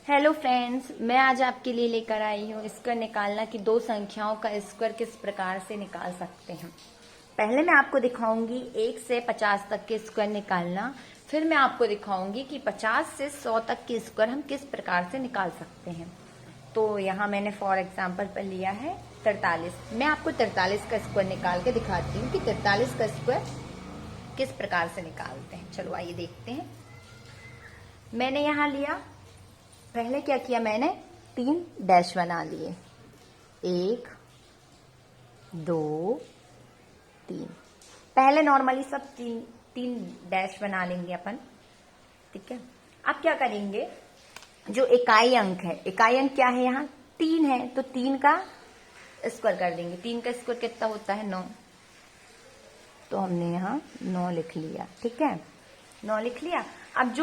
Hello friends, मैं आज आपके लिए लेकर आई हूँ स्क्वायर निकालना कि दो संख्याओं का स्क्वायर किस प्रकार से निकाल सकते हैं। पहले मैं आपको दिखाऊंगी 1 से 50 तक के स्क्वायर निकालना, फिर मैं आपको दिखाऊंगी कि 50 से 100 तक के स्क्वायर हम किस प्रकार से निकाल सकते हैं। तो यहाँ मैंने फॉर एग्जाम्पल पर लिया है 43। मैं आपको 43 का स्क्वायर निकाल के दिखाती हूँ कि 43 का स्क्वायर किस प्रकार से निकालते हैं। चलो आइए देखते हैं। मैंने यहाँ लिया, पहले क्या किया, मैंने 3 डैश बना लिए, 1 2 3। पहले नॉर्मली सब तीन डैश बना लेंगे अपन, ठीक है। अब क्या करेंगे, जो इकाई अंक है, इकाई अंक क्या है, यहाँ 3 है, तो 3 का स्क्वायर कर देंगे। 3 का स्क्वायर कितना होता है, 9। तो हमने यहाँ 9 लिख लिया, ठीक है, 9 लिख लिया। अब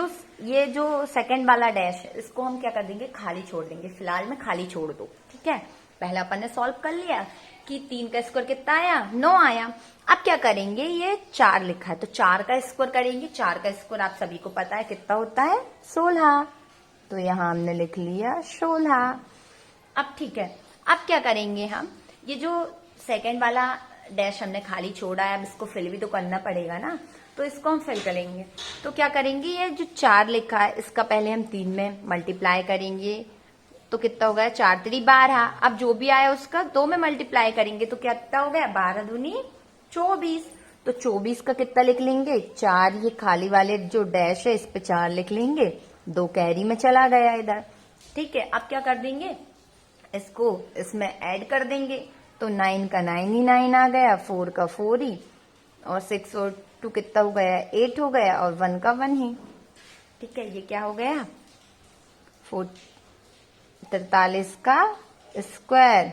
ये जो सेकंड वाला डैश है, इसको हम क्या कर देंगे, खाली छोड़ देंगे। फिलहाल में खाली छोड़ दो, ठीक है। पहले अपन ने सॉल्व कर लिया कि 3 का स्क्वायर कितना आया, 9 आया। अब क्या करेंगे, ये 4 लिखा है तो 4 का स्क्वायर करेंगे। 4 का स्क्वायर आप सभी को पता है कितना होता है, 16। तो यहाँ हमने लिख लिया 16। अब ठीक है, अब क्या करेंगे हम, ये जो सेकंड वाला डैश हमने खाली छोड़ा है, अब इसको फिल भी तो करना पड़ेगा ना, तो इसको हम फिल करेंगे। तो क्या करेंगे, ये जो 4 लिखा है इसका पहले हम 3 में मल्टीप्लाई करेंगे, तो कितना हो गया, 4 3 12। अब जो भी आया उसका 2 में मल्टीप्लाई करेंगे, तो कितना हो गया, 12 दूनी 24। तो 24 का कितना लिख लेंगे, 4। ये खाली वाले जो डैश है इस पे 4 लिख लेंगे, 2 कैरी में चला गया इधर, ठीक है। अब क्या कर देंगे, इसको इसमें ऐड कर देंगे, तो 9 का 9 ही 9 आ गया, 4 का 4 ही, और 6 और 2 कितना हो गया, 8 हो गया, और 1 का 1 ही, ठीक है। ये क्या हो गया, 43 का स्क्वायर।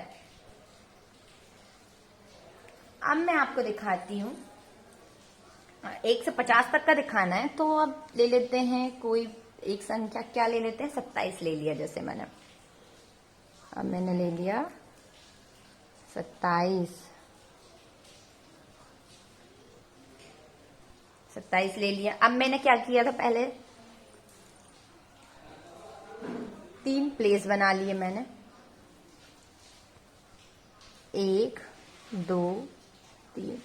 अब मैं आपको दिखाती हूँ, 1 से 50 तक का दिखाना है, तो अब ले लेते हैं कोई एक संख्या, क्या ले लेते हैं, 27 ले लिया जैसे मैंने। अब मैंने ले लिया 27 ले लिया। अब मैंने क्या किया था, पहले 3 प्लेस बना लिए मैंने, 1 2 3,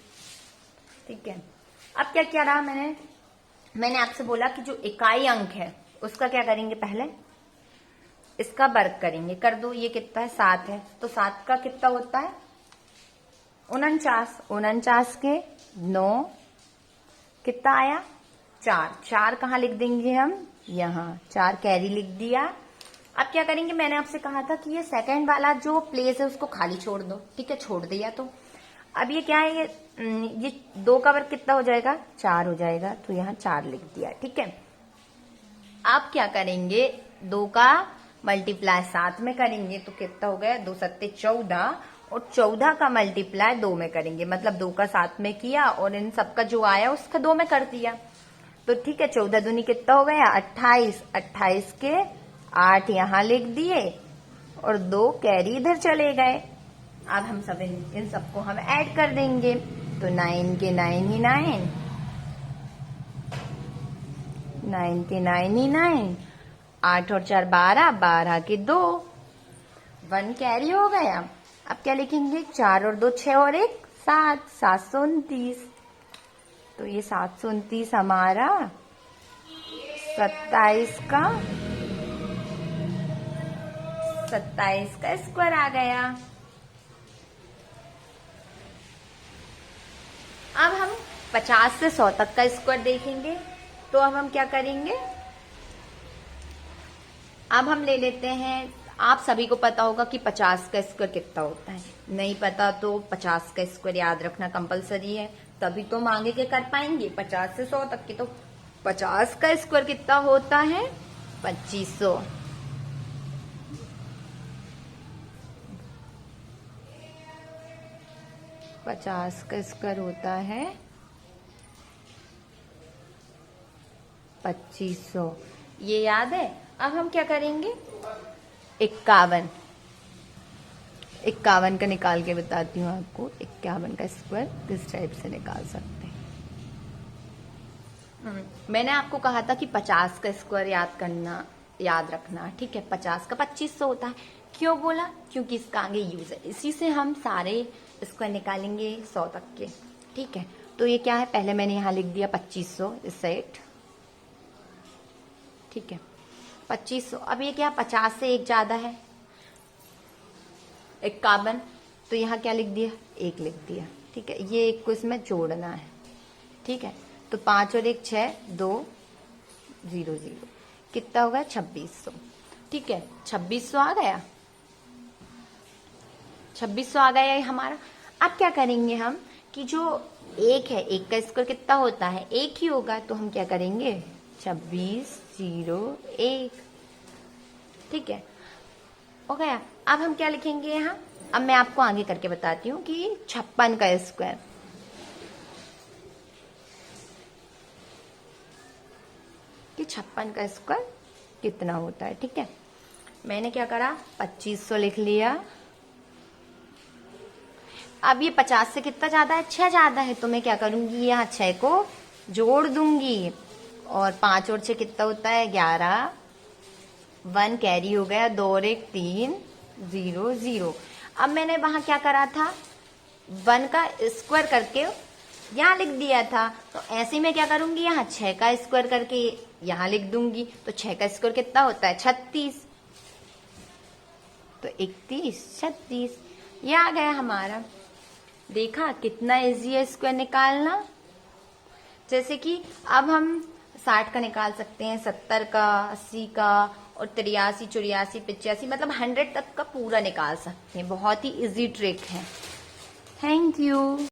ठीक है। अब क्या किया रहा, मैंने आपसे बोला कि जो इकाई अंक है उसका क्या करेंगे, पहले इसका वर्ग करेंगे। कर दो, ये कितना है, 7 है, तो 7 का कितना होता है, 49। 49 के 9 कितना आया, 4। 4 कहाँ लिख देंगे हम, यहाँ 4 कैरी लिख दिया। अब क्या करेंगे, मैंने आपसे कहा था कि ये सेकंड वाला जो प्लेस है उसको खाली छोड़ दो, ठीक है, छोड़ दिया। तो अब ये क्या है, ये 2 का वर्ग कितना हो जाएगा, 4 हो जाएगा, तो यहाँ 4 लिख दिया, ठीक है। अब क्या करेंगे, 2 का मल्टीप्लाई 7 में करेंगे, तो कितना हो गया, 2 सत्ते 14, और 14 का मल्टीप्लाई 2 में करेंगे, मतलब 2 का 7 में किया और इन सबका जो आया उसका 2 में कर दिया, तो ठीक है। 14 दूनी कितना हो गया, 28। 28 के 8 यहाँ लिख दिए, और 2 कैरी इधर चले गए। अब हम सब इन सबको हम ऐड कर देंगे, तो 9 के 9 ही 9, 9 के 9 ही 9, 8 और 4 12, 12 के 2, 1 कैरी हो गया। अब क्या लिखेंगे, 4 और 2 6 और 1 7, 729। तो ये 729 हमारा 27 का स्क्वायर आ गया। अब हम 50 से 100 तक का स्क्वायर देखेंगे, तो अब हम क्या करेंगे, अब हम ले लेते हैं, आप सभी को पता होगा कि 50 का स्क्वायर कितना होता है, नहीं पता तो 50 का स्क्वायर याद रखना कंपलसरी है, तभी तो हम आगे के कर पाएंगे 50 से 100 तक के। तो 50 का स्क्वायर कितना होता है, 2500। 50 का स्क्वायर होता है 2500, ये याद है। अब हम क्या करेंगे, 51 का निकाल के बताती हूँ आपको, 51 का स्क्वायर किस टाइप से निकाल सकते हैं। मैंने आपको कहा था कि 50 का स्क्वायर याद करना याद रखना, ठीक है। 50 का 2500 होता है। क्यों बोला? क्योंकि इसका आगे यूज है, इसी से हम सारे स्क्वायर निकालेंगे 100 तक के, ठीक है। तो ये क्या है, पहले मैंने यहाँ लिख दिया 2500 इस साइड, ठीक है 2500। अब ये क्या, 50 से एक ज्यादा है, 51, तो यहाँ क्या लिख दिया, 1 लिख दिया, ठीक है। ये 1 को इसमें जोड़ना है, ठीक है। तो 5 और 1 6, 2 0 0, कितना होगा 2600, ठीक है। 2600 आ गया, 2600 आ गया ये हमारा। अब क्या करेंगे हम कि जो 1 है, 1 का स्क्वायर कितना होता है, 1 ही होगा, तो हम क्या करेंगे 26 0 1, ठीक है, हो गया। अब हम क्या लिखेंगे यहाँ, अब मैं आपको आगे करके बताती हूँ कि 56 का स्क्वायर, कि 56 का स्क्वायर कितना होता है, ठीक है। मैंने क्या करा, 2500 लिख लिया। अब ये 50 से कितना ज्यादा है, 6 ज्यादा है, तो मैं क्या करूंगी, यहाँ 6 को जोड़ दूंगी, और 5 और 6 कितना होता है 11, 1 कैरी हो गया, 2 और 1 3 0 0। अब मैंने वहां क्या करा था, 1 का स्क्वायर करके यहाँ लिख दिया था, तो ऐसे में क्या करूंगी, यहाँ 6 का स्क्वायर करके यहाँ लिख दूंगी, तो 6 का स्क्वायर कितना होता है 36, तो 31 36, ये आ गया हमारा। देखा कितना इजी है स्क्वायर निकालना। जैसे कि अब हम 60 का निकाल सकते हैं, 70 का, 80 का, और 83 84 85, मतलब 100 तक का पूरा निकाल सकते हैं। बहुत ही इजी ट्रिक है। Thank you.